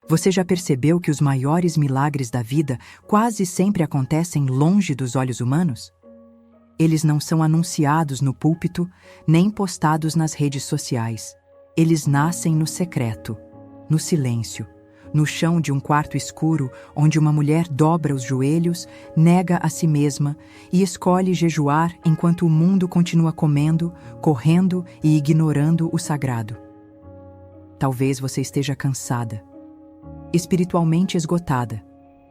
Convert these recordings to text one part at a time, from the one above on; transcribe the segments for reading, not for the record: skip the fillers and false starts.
Você já percebeu que os maiores milagres da vida quase sempre acontecem longe dos olhos humanos? Eles não são anunciados no púlpito, nem postados nas redes sociais. Eles nascem no secreto, no silêncio, no chão de um quarto escuro onde uma mulher dobra os joelhos, nega a si mesma e escolhe jejuar enquanto o mundo continua comendo, correndo e ignorando o sagrado. Talvez você esteja cansada, espiritualmente esgotada,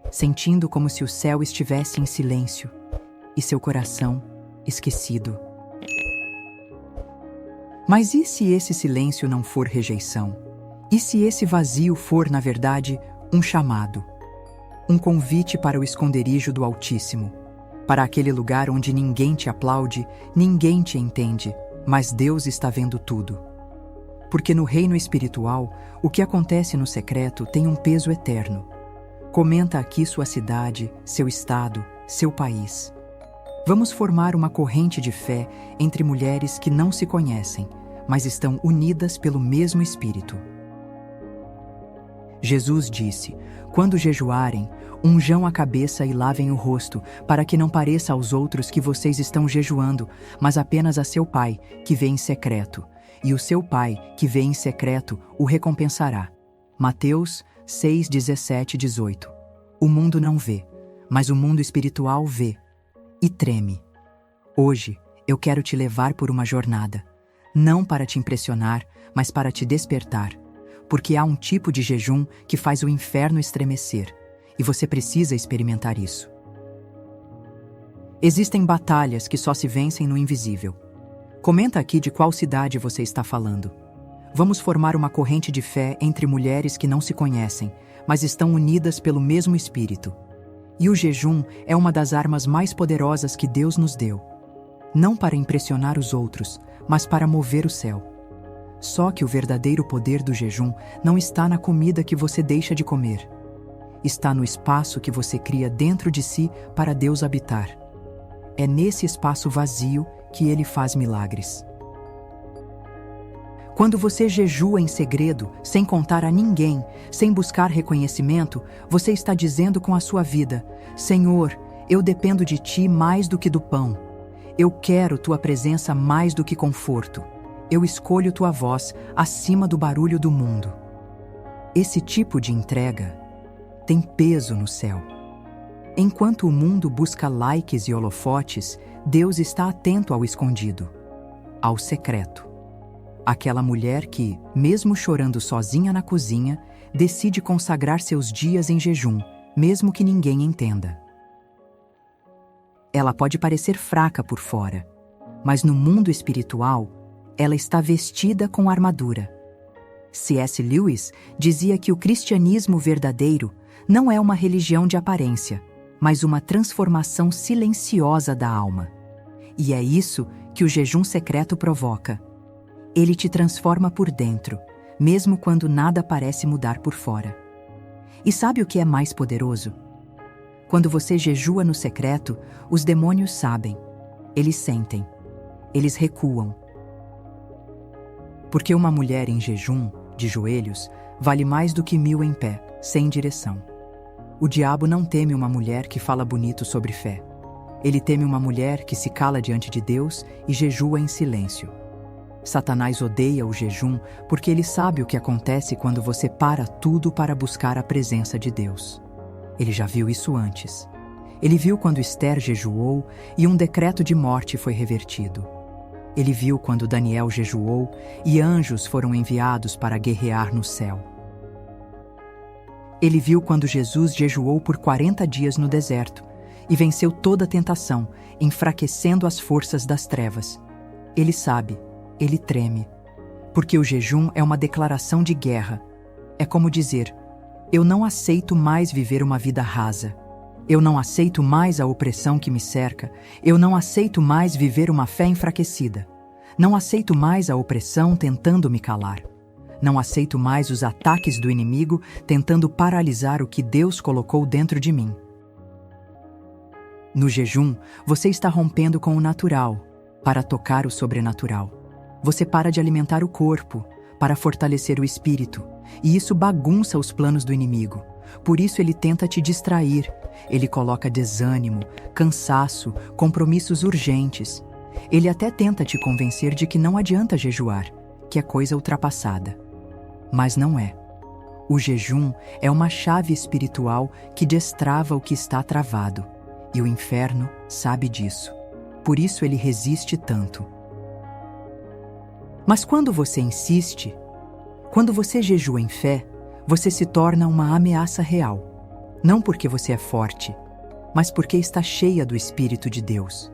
sentindo como se o céu estivesse em silêncio e seu coração esquecido. Mas e se esse silêncio não for rejeição? E se esse vazio for, na verdade, um chamado? Um convite para o esconderijo do Altíssimo, para aquele lugar onde ninguém te aplaude, ninguém te entende, mas Deus está vendo tudo. Porque no reino espiritual, o que acontece no secreto tem um peso eterno. Comenta aqui sua cidade, seu estado, seu país. Vamos formar uma corrente de fé entre mulheres que não se conhecem, mas estão unidas pelo mesmo Espírito. Jesus disse: quando jejuarem, unjam a cabeça e lavem o rosto, para que não pareça aos outros que vocês estão jejuando, mas apenas a seu Pai, que vê em secreto. E o seu Pai, que vê em secreto, o recompensará. Mateus 6, 17 e 18. O mundo não vê, mas o mundo espiritual vê e treme. Hoje, eu quero te levar por uma jornada, não para te impressionar, mas para te despertar, porque há um tipo de jejum que faz o inferno estremecer, e você precisa experimentar isso. Existem batalhas que só se vencem no invisível. Comenta aqui de qual cidade você está falando. Vamos formar uma corrente de fé entre mulheres que não se conhecem, mas estão unidas pelo mesmo Espírito. E o jejum é uma das armas mais poderosas que Deus nos deu. Não para impressionar os outros, mas para mover o céu. Só que o verdadeiro poder do jejum não está na comida que você deixa de comer. Está no espaço que você cria dentro de si para Deus habitar. É nesse espaço vazio que Ele faz milagres. Quando você jejua em segredo, sem contar a ninguém, sem buscar reconhecimento, você está dizendo com a sua vida: Senhor, eu dependo de Ti mais do que do pão. Eu quero Tua presença mais do que conforto. Eu escolho Tua voz acima do barulho do mundo. Esse tipo de entrega tem peso no céu. Enquanto o mundo busca likes e holofotes, Deus está atento ao escondido, ao secreto. Aquela mulher que, mesmo chorando sozinha na cozinha, decide consagrar seus dias em jejum, mesmo que ninguém entenda. Ela pode parecer fraca por fora, mas no mundo espiritual, ela está vestida com armadura. C.S. Lewis dizia que o cristianismo verdadeiro não é uma religião de aparência, mas uma transformação silenciosa da alma. E é isso que o jejum secreto provoca. Ele te transforma por dentro, mesmo quando nada parece mudar por fora. E sabe o que é mais poderoso? Quando você jejua no secreto, os demônios sabem, eles sentem, eles recuam. Porque uma mulher em jejum, de joelhos, vale mais do que 1000 em pé, sem direção. O diabo não teme uma mulher que fala bonito sobre fé. Ele teme uma mulher que se cala diante de Deus e jejua em silêncio. Satanás odeia o jejum porque ele sabe o que acontece quando você para tudo para buscar a presença de Deus. Ele já viu isso antes. Ele viu quando Esther jejuou e um decreto de morte foi revertido. Ele viu quando Daniel jejuou e anjos foram enviados para guerrear no céu. Ele viu quando Jesus jejuou por 40 dias no deserto e venceu toda a tentação, enfraquecendo as forças das trevas. Ele sabe, ele treme, porque o jejum é uma declaração de guerra. É como dizer: eu não aceito mais viver uma vida rasa. Eu não aceito mais a opressão que me cerca. Eu não aceito mais viver uma fé enfraquecida. Não aceito mais a opressão tentando me calar. Não aceito mais os ataques do inimigo tentando paralisar o que Deus colocou dentro de mim. No jejum, você está rompendo com o natural para tocar o sobrenatural. Você para de alimentar o corpo para fortalecer o espírito, e isso bagunça os planos do inimigo. Por isso ele tenta te distrair. Ele coloca desânimo, cansaço, compromissos urgentes. Ele até tenta te convencer de que não adianta jejuar, que é coisa ultrapassada. Mas não é. O jejum é uma chave espiritual que destrava o que está travado, e o inferno sabe disso. Por isso ele resiste tanto. Mas quando você insiste, quando você jejua em fé, você se torna uma ameaça real. Não porque você é forte, mas porque está cheia do Espírito de Deus.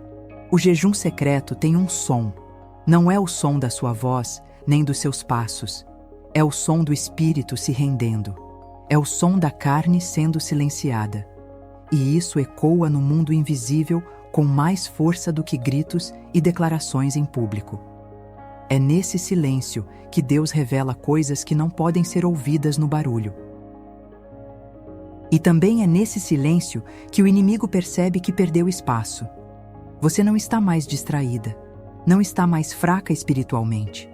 O jejum secreto tem um som. Não é o som da sua voz, nem dos seus passos. É o som do Espírito se rendendo. É o som da carne sendo silenciada. E isso ecoa no mundo invisível com mais força do que gritos e declarações em público. É nesse silêncio que Deus revela coisas que não podem ser ouvidas no barulho. E também é nesse silêncio que o inimigo percebe que perdeu espaço. Você não está mais distraída, não está mais fraca espiritualmente.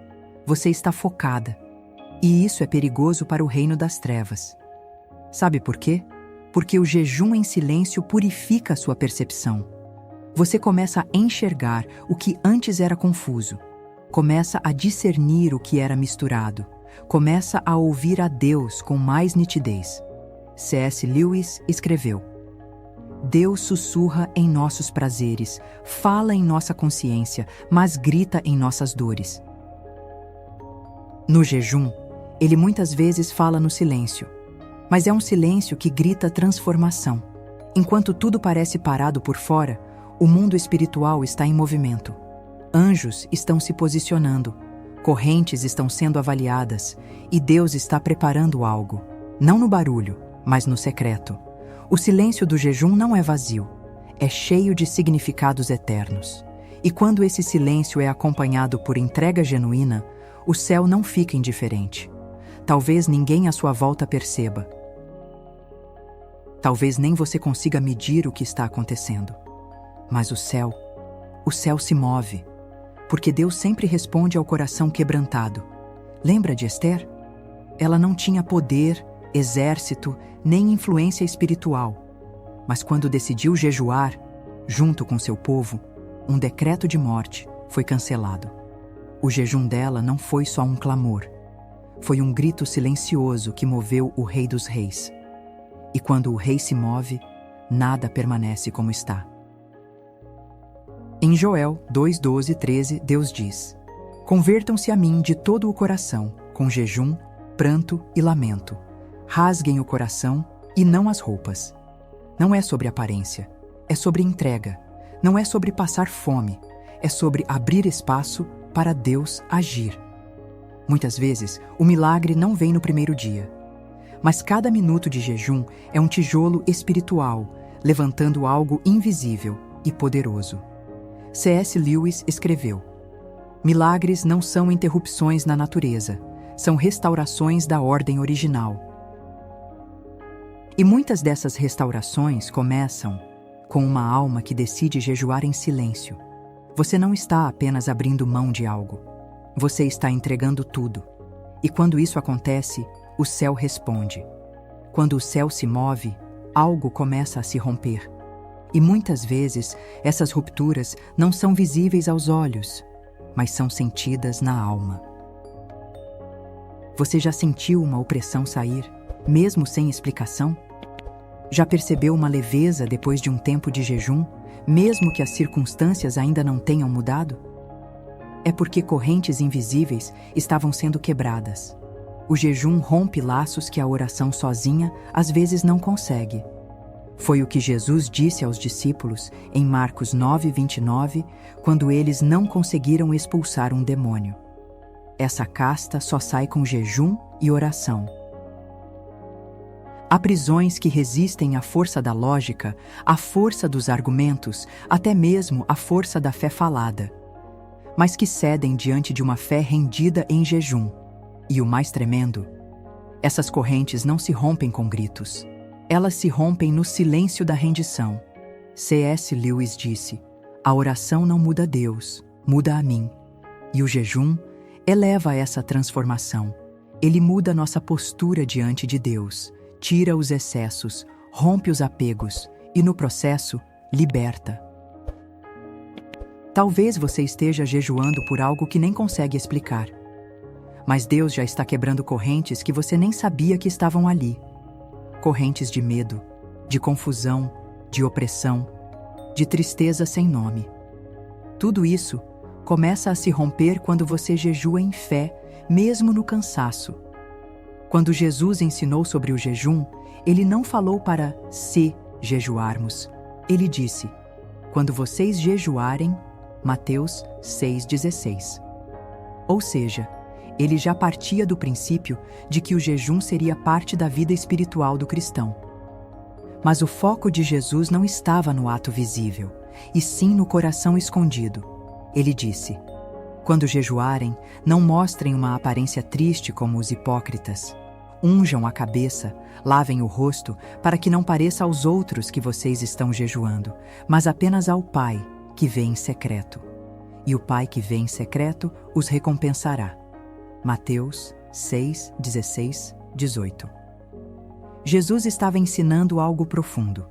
Você está focada. E isso é perigoso para o reino das trevas. Sabe por quê? Porque o jejum em silêncio purifica a sua percepção. Você começa a enxergar o que antes era confuso. Começa a discernir o que era misturado. Começa a ouvir a Deus com mais nitidez. C.S. Lewis escreveu: Deus sussurra em nossos prazeres, fala em nossa consciência, mas grita em nossas dores. No jejum, ele muitas vezes fala no silêncio, mas é um silêncio que grita transformação. Enquanto tudo parece parado por fora, o mundo espiritual está em movimento. Anjos estão se posicionando, correntes estão sendo avaliadas, e Deus está preparando algo, não no barulho, mas no secreto. O silêncio do jejum não é vazio, é cheio de significados eternos. E quando esse silêncio é acompanhado por entrega genuína, o céu não fica indiferente. Talvez ninguém à sua volta perceba. Talvez nem você consiga medir o que está acontecendo. Mas o céu se move, porque Deus sempre responde ao coração quebrantado. Lembra de Esther? Ela não tinha poder, exército, nem influência espiritual. Mas quando decidiu jejuar, junto com seu povo, um decreto de morte foi cancelado. O jejum dela não foi só um clamor. Foi um grito silencioso que moveu o Rei dos Reis. E quando o Rei se move, nada permanece como está. Em Joel 2:12-13, Deus diz: Convertam-se a mim de todo o coração, com jejum, pranto e lamento. Rasguem o coração e não as roupas. Não é sobre aparência, é sobre entrega. Não é sobre passar fome, é sobre abrir espaço para Deus agir. Muitas vezes, o milagre não vem no primeiro dia. Mas cada minuto de jejum é um tijolo espiritual, levantando algo invisível e poderoso. C.S. Lewis escreveu: Milagres não são interrupções na natureza, são restaurações da ordem original. E muitas dessas restaurações começam com uma alma que decide jejuar em silêncio. Você não está apenas abrindo mão de algo, você está entregando tudo. E quando isso acontece, o céu responde. Quando o céu se move, algo começa a se romper. E muitas vezes, essas rupturas não são visíveis aos olhos, mas são sentidas na alma. Você já sentiu uma opressão sair, mesmo sem explicação? Já percebeu uma leveza depois de um tempo de jejum, mesmo que as circunstâncias ainda não tenham mudado? É porque correntes invisíveis estavam sendo quebradas. O jejum rompe laços que a oração sozinha às vezes não consegue. Foi o que Jesus disse aos discípulos em Marcos 9:29, quando eles não conseguiram expulsar um demônio. Essa casta só sai com jejum e oração. Há prisões que resistem à força da lógica, à força dos argumentos, até mesmo à força da fé falada, mas que cedem diante de uma fé rendida em jejum. E o mais tremendo, essas correntes não se rompem com gritos. Elas se rompem no silêncio da rendição. C.S. Lewis disse: a oração não muda Deus, muda a mim. E o jejum eleva essa transformação. Ele muda nossa postura diante de Deus, tira os excessos, rompe os apegos e, no processo, liberta. Talvez você esteja jejuando por algo que nem consegue explicar. Mas Deus já está quebrando correntes que você nem sabia que estavam ali. Correntes de medo, de confusão, de opressão, de tristeza sem nome. Tudo isso começa a se romper quando você jejua em fé, mesmo no cansaço. Quando Jesus ensinou sobre o jejum, ele não falou para se jejuarmos. Ele disse: quando vocês jejuarem, Mateus 6,16. Ou seja, ele já partia do princípio de que o jejum seria parte da vida espiritual do cristão. Mas o foco de Jesus não estava no ato visível, e sim no coração escondido. Ele disse: quando jejuarem, não mostrem uma aparência triste como os hipócritas. Unjam a cabeça, lavem o rosto, para que não pareça aos outros que vocês estão jejuando, mas apenas ao Pai, que vê em secreto. E o Pai que vê em secreto os recompensará. Mateus 6, 16, 18. Jesus estava ensinando algo profundo.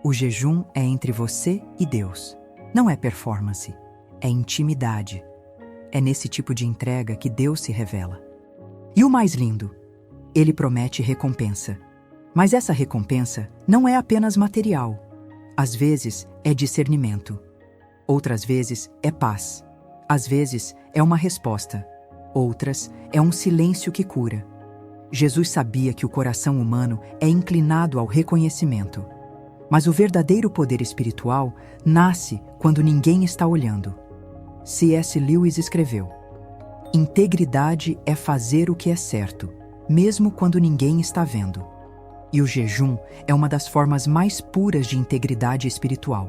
O jejum é entre você e Deus. Não é performance, é intimidade. É nesse tipo de entrega que Deus se revela. E o mais lindo, ele promete recompensa. Mas essa recompensa não é apenas material. Às vezes é discernimento. Outras vezes é paz. Às vezes é uma resposta. Outras é um silêncio que cura. Jesus sabia que o coração humano é inclinado ao reconhecimento. Mas o verdadeiro poder espiritual nasce quando ninguém está olhando. C.S. Lewis escreveu: integridade é fazer o que é certo, mesmo quando ninguém está vendo. E o jejum é uma das formas mais puras de integridade espiritual.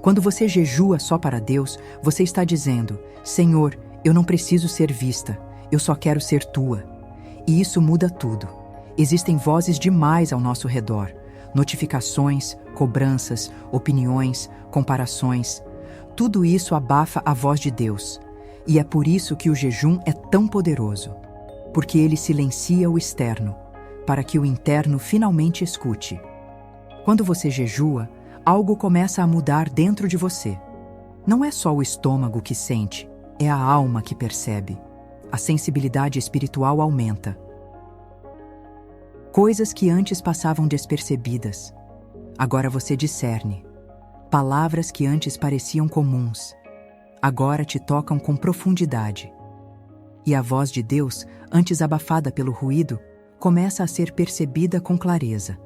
Quando você jejua só para Deus, você está dizendo: Senhor, eu não preciso ser vista, eu só quero ser tua. E isso muda tudo. Existem vozes demais ao nosso redor, notificações, cobranças, opiniões, comparações. Tudo isso abafa a voz de Deus. E é por isso que o jejum é tão poderoso. Porque ele silencia o externo, para que o interno finalmente escute. Quando você jejua, algo começa a mudar dentro de você. Não é só o estômago que sente, é a alma que percebe. A sensibilidade espiritual aumenta. Coisas que antes passavam despercebidas, agora você discerne. Palavras que antes pareciam comuns, agora te tocam com profundidade. E a voz de Deus, antes abafada pelo ruído, começa a ser percebida com clareza.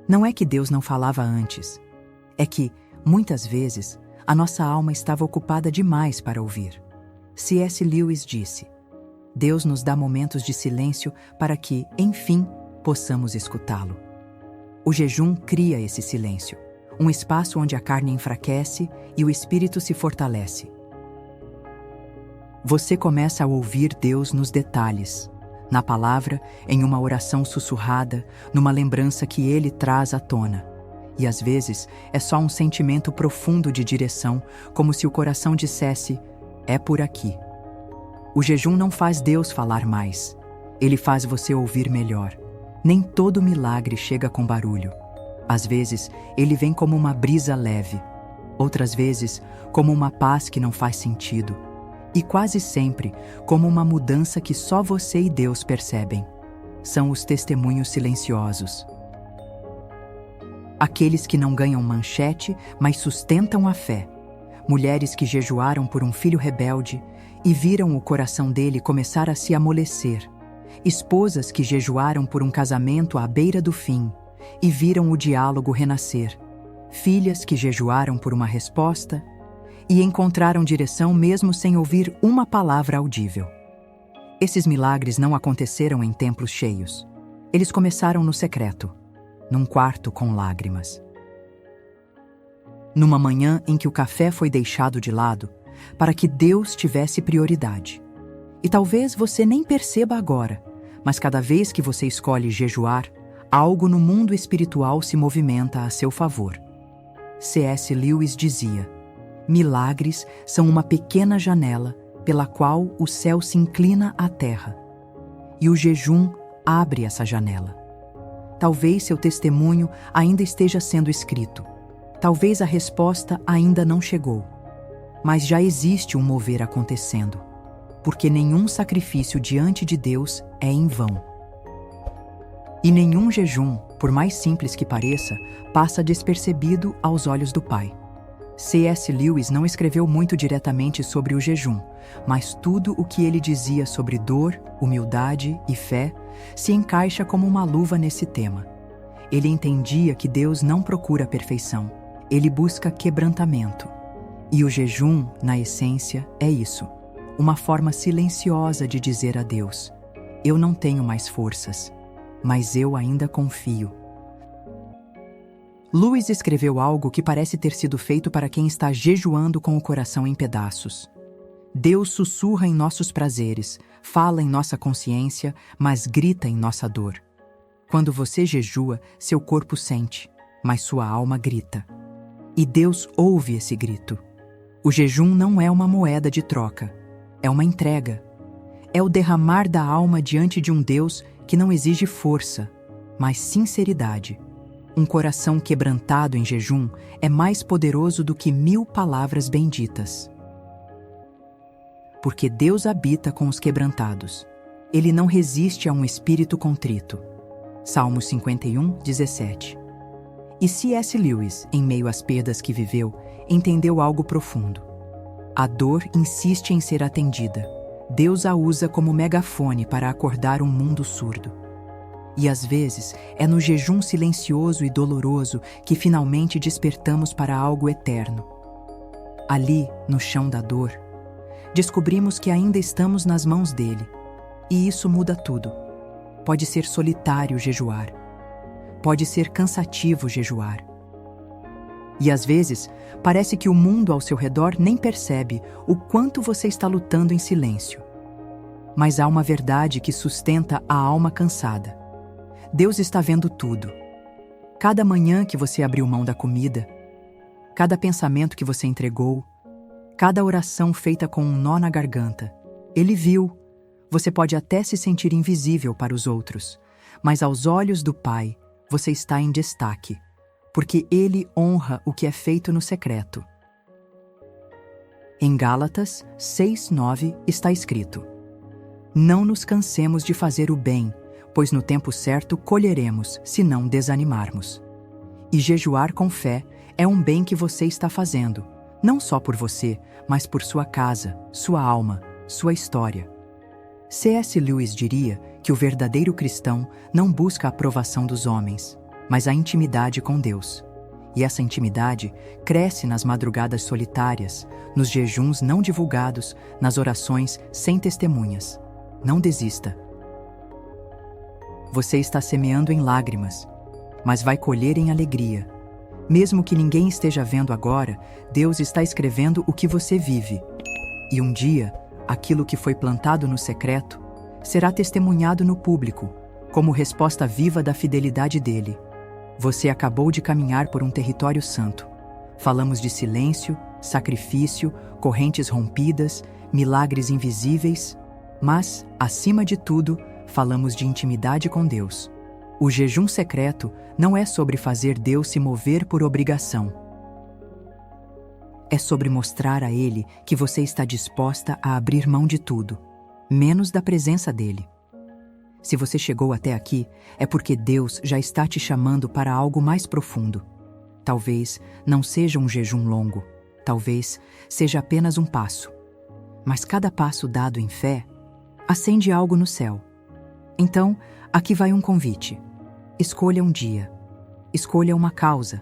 Não é que Deus não falava antes, é que, muitas vezes, a nossa alma estava ocupada demais para ouvir. C.S. Lewis disse: Deus nos dá momentos de silêncio para que, enfim, possamos escutá-lo. O jejum cria esse silêncio, um espaço onde a carne enfraquece e o espírito se fortalece. Você começa a ouvir Deus nos detalhes, na palavra, em uma oração sussurrada, numa lembrança que Ele traz à tona. E às vezes é só um sentimento profundo de direção, como se o coração dissesse: é por aqui. O jejum não faz Deus falar mais, ele faz você ouvir melhor. Nem todo milagre chega com barulho. Às vezes, ele vem como uma brisa leve. Outras vezes, como uma paz que não faz sentido. E quase sempre, como uma mudança que só você e Deus percebem. São os testemunhos silenciosos. Aqueles que não ganham manchete, mas sustentam a fé. Mulheres que jejuaram por um filho rebelde e viram o coração dele começar a se amolecer. Esposas que jejuaram por um casamento à beira do fim e viram o diálogo renascer. Filhas que jejuaram por uma resposta e encontraram direção mesmo sem ouvir uma palavra audível. Esses milagres não aconteceram em templos cheios. Eles começaram no secreto, num quarto com lágrimas. Numa manhã em que o café foi deixado de lado para que Deus tivesse prioridade. E talvez você nem perceba agora, mas cada vez que você escolhe jejuar, algo no mundo espiritual se movimenta a seu favor. C.S. Lewis dizia: milagres são uma pequena janela pela qual o céu se inclina à terra. E o jejum abre essa janela. Talvez seu testemunho ainda esteja sendo escrito. Talvez a resposta ainda não chegou. Mas já existe um mover acontecendo, porque nenhum sacrifício diante de Deus é em vão. E nenhum jejum, por mais simples que pareça, passa despercebido aos olhos do Pai. C.S. Lewis não escreveu muito diretamente sobre o jejum, mas tudo o que ele dizia sobre dor, humildade e fé se encaixa como uma luva nesse tema. Ele entendia que Deus não procura perfeição, ele busca quebrantamento. E o jejum, na essência, é isso, uma forma silenciosa de dizer a Deus: eu não tenho mais forças, mas eu ainda confio. Lewis escreveu algo que parece ter sido feito para quem está jejuando com o coração em pedaços. Deus sussurra em nossos prazeres, fala em nossa consciência, mas grita em nossa dor. Quando você jejua, seu corpo sente, mas sua alma grita. E Deus ouve esse grito. O jejum não é uma moeda de troca, é uma entrega. É o derramar da alma diante de um Deus que não exige força, mas sinceridade. Um coração quebrantado em jejum é mais poderoso do que 1000 palavras benditas. Porque Deus habita com os quebrantados. Ele não resiste a um espírito contrito. Salmos 51, 17. E C.S. Lewis, em meio às perdas que viveu, entendeu algo profundo. A dor insiste em ser atendida. Deus a usa como megafone para acordar um mundo surdo. E às vezes é no jejum silencioso e doloroso que finalmente despertamos para algo eterno. Ali, no chão da dor, descobrimos que ainda estamos nas mãos dele. E isso muda tudo. Pode ser solitário jejuar. Pode ser cansativo jejuar. E às vezes, parece que o mundo ao seu redor nem percebe o quanto você está lutando em silêncio. Mas há uma verdade que sustenta a alma cansada. Deus está vendo tudo. Cada manhã que você abriu mão da comida, cada pensamento que você entregou, cada oração feita com um nó na garganta, Ele viu. Você pode até se sentir invisível para os outros, mas aos olhos do Pai, você está em destaque, porque Ele honra o que é feito no secreto. Em Gálatas 6:9 está escrito: não nos cansemos de fazer o bem, pois no tempo certo colheremos, se não desanimarmos. E jejuar com fé é um bem que você está fazendo, não só por você, mas por sua casa, sua alma, sua história. C.S. Lewis diria que o verdadeiro cristão não busca a aprovação dos homens, mas a intimidade com Deus. E essa intimidade cresce nas madrugadas solitárias, nos jejuns não divulgados, nas orações sem testemunhas. Não desista. Você está semeando em lágrimas, mas vai colher em alegria. Mesmo que ninguém esteja vendo agora, Deus está escrevendo o que você vive. E um dia, aquilo que foi plantado no secreto será testemunhado no público, como resposta viva da fidelidade dele. Você acabou de caminhar por um território santo. Falamos de silêncio, sacrifício, correntes rompidas, milagres invisíveis, mas, acima de tudo, falamos de intimidade com Deus. O jejum secreto não é sobre fazer Deus se mover por obrigação. É sobre mostrar a Ele que você está disposta a abrir mão de tudo, menos da presença dEle. Se você chegou até aqui, é porque Deus já está te chamando para algo mais profundo. Talvez não seja um jejum longo, talvez seja apenas um passo. Mas cada passo dado em fé acende algo no céu. Então, aqui vai um convite. Escolha um dia. Escolha uma causa.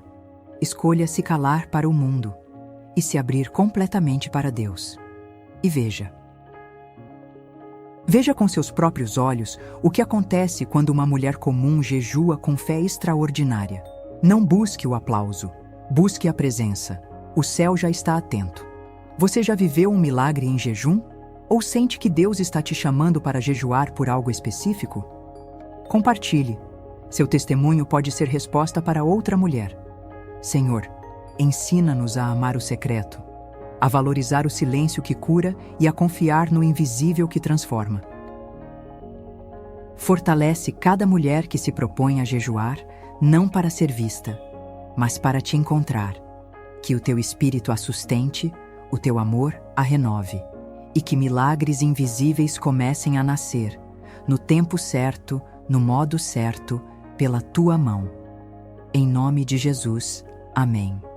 Escolha se calar para o mundo e se abrir completamente para Deus. E veja. Veja com seus próprios olhos o que acontece quando uma mulher comum jejua com fé extraordinária. Não busque o aplauso. Busque a presença. O céu já está atento. Você já viveu um milagre em jejum? Ou sente que Deus está te chamando para jejuar por algo específico? Compartilhe. Seu testemunho pode ser resposta para outra mulher. Senhor, ensina-nos a amar o secreto. a valorizar o silêncio que cura e a confiar no invisível que transforma. Fortalece cada mulher que se propõe a jejuar, não para ser vista, mas para te encontrar. Que o teu espírito a sustente, o teu amor a renove, e que milagres invisíveis comecem a nascer, no tempo certo, no modo certo, pela tua mão. Em nome de Jesus. Amém.